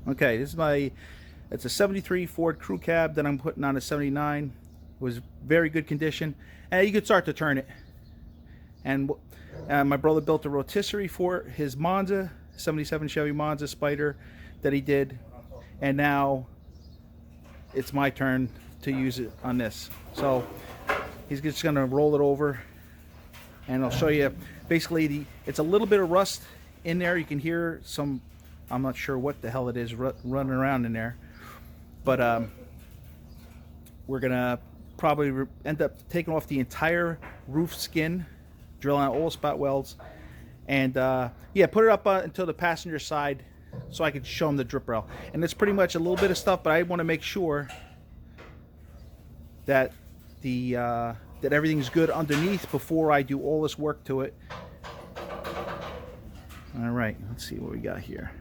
Okay, this is it's a 73 Ford Crewcab that I'm putting on a 79. It was very good condition. And you could start to turn it. And my brother built a rotisserie for his Monza, 77 Chevy Monza Spider that he did. And now it's my turn to use it on this. So he's just gonna roll it over and I'll show you. Basically, it's a little bit of rust in there. You can hear some, I'm not sure what the hell it is running around in there, but we're gonna probably end up taking off the entire roof skin, drilling out all spot welds, and yeah, put it up until the passenger side so I could show them the drip rail. And it's pretty much a little bit of stuff, but I want to make sure that that everything's good underneath before I do all this work to it. All right, let's see what we got here.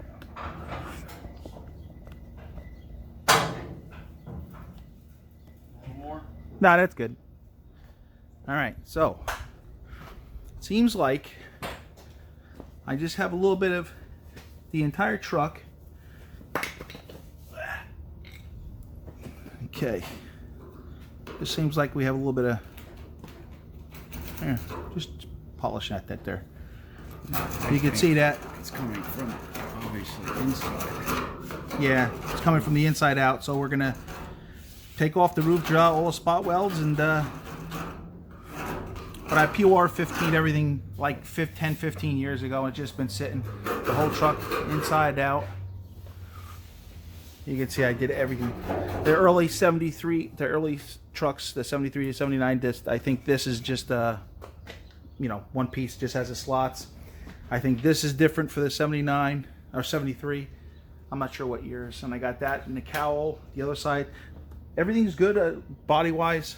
More? No, that's good. All right, so it seems like I just have a little bit of the entire truck. Okay, this seems like we have a little bit of, here, just polish that there. You can see that it's coming from obviously inside. Yeah, it's coming from the inside out. So we're gonna take off the roof, draw all the spot welds, and but I POR 15 everything like 10-15 years ago. It's just been sitting the whole truck inside out. You can see I did everything. The early 73, the early trucks, the 73 to 79 disc, I think this is just you know, one piece, just has the slots. I think this is different for the 79 or 73. I'm not sure what years. And I got that in the cowl, the other side. Everything's good body wise,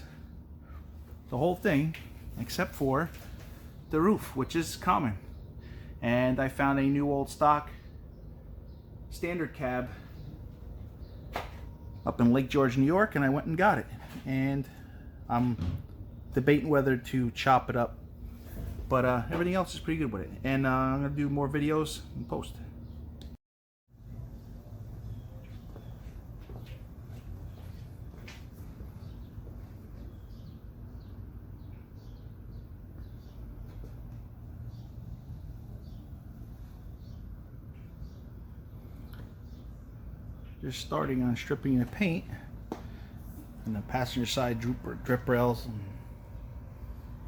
the whole thing, except for the roof, which is common. And I found a new old stock standard cab up in Lake George, New York, and I went and got it. And I'm debating whether to chop it up, but everything else is pretty good with it. And I'm gonna do more videos and post. Just starting on stripping the paint and the passenger side drip rails and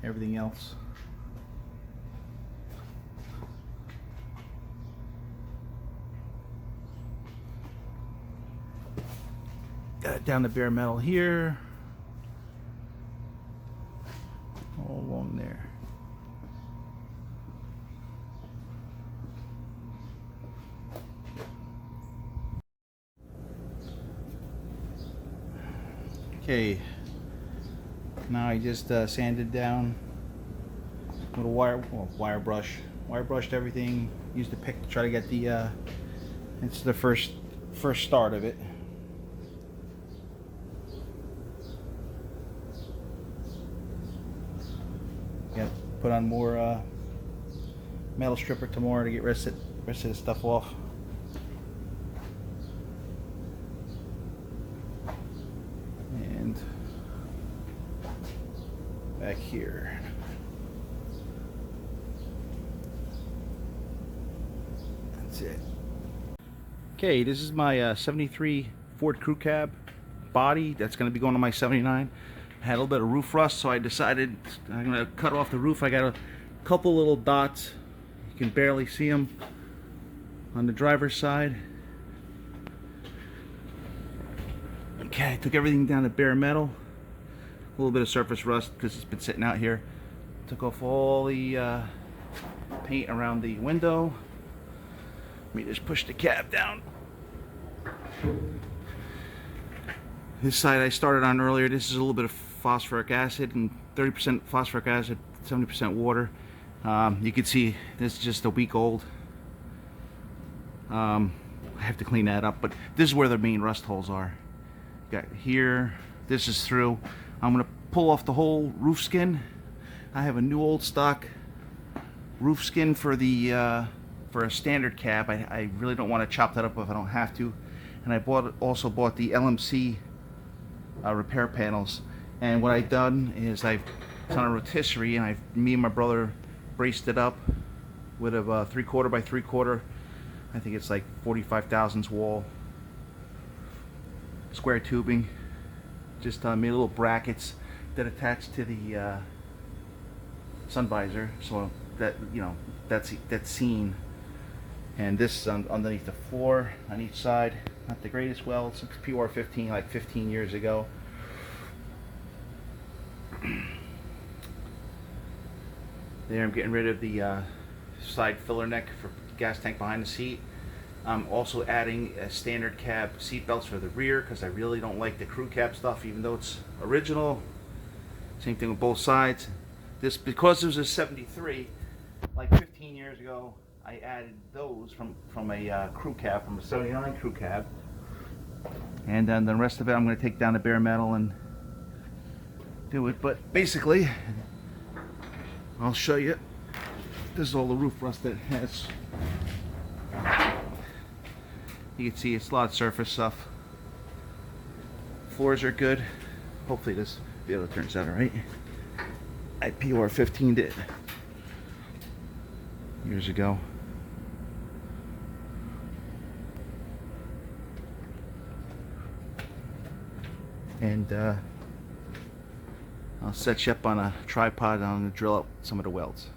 everything else. Got it down the bare metal here, all along there. Okay, now I just sanded down with a wire brushed everything. Used a pick to try to get the it's the first start of it. Yeah, put on more metal stripper tomorrow to get rest of the stuff off. And back here. That's it. Okay, this is my 73 Ford Crewcab body that's going to be going on my 79. I had a little bit of roof rust, so I decided I'm going to cut off the roof. I got a couple little dots. You can barely see them on the driver's side. Okay, I took everything down to bare metal. A little bit of surface rust because it's been sitting out here. Took off all the paint around the window. Let me just push the cab down. This side I started on earlier. This is a little bit of phosphoric acid and 30% phosphoric acid, 70% water. You can see this is just a week old. I have to clean that up, but this is where the main rust holes are. Got here, this is through. I'm gonna pull off the whole roof skin. I have a new old stock roof skin for the for a standard cab. I really don't want to chop that up if I don't have to. and I also bought the LMC repair panels. And what I've done is I've done a rotisserie, and me and my brother braced it up with a 3/4 by 3/4. I think it's like 45 thousandths wall, square tubing. Just made little brackets that attach to the sun visor, so that that's seen. And this is underneath the floor on each side. Not the greatest welds. It's PR15, like 15 years ago. There, I'm getting rid of the side filler neck for the gas tank behind the seat. I'm also adding a standard cab seat belts for the rear because I really don't like the crew cab stuff, even though it's original. Same thing with both sides. This, because it was a 73, like 15 years ago, I added those from a crew cab, from a 79 crew cab. And then the rest of it I'm going to take down to bare metal and do it. But basically, I'll show you. This is all the roof rust that it has. You can see it's a lot of surface stuff. Floors are good. Hopefully this video turns out alright. I PR15'd it years ago. And I'll set you up on a tripod and I'm going to drill out some of the welds.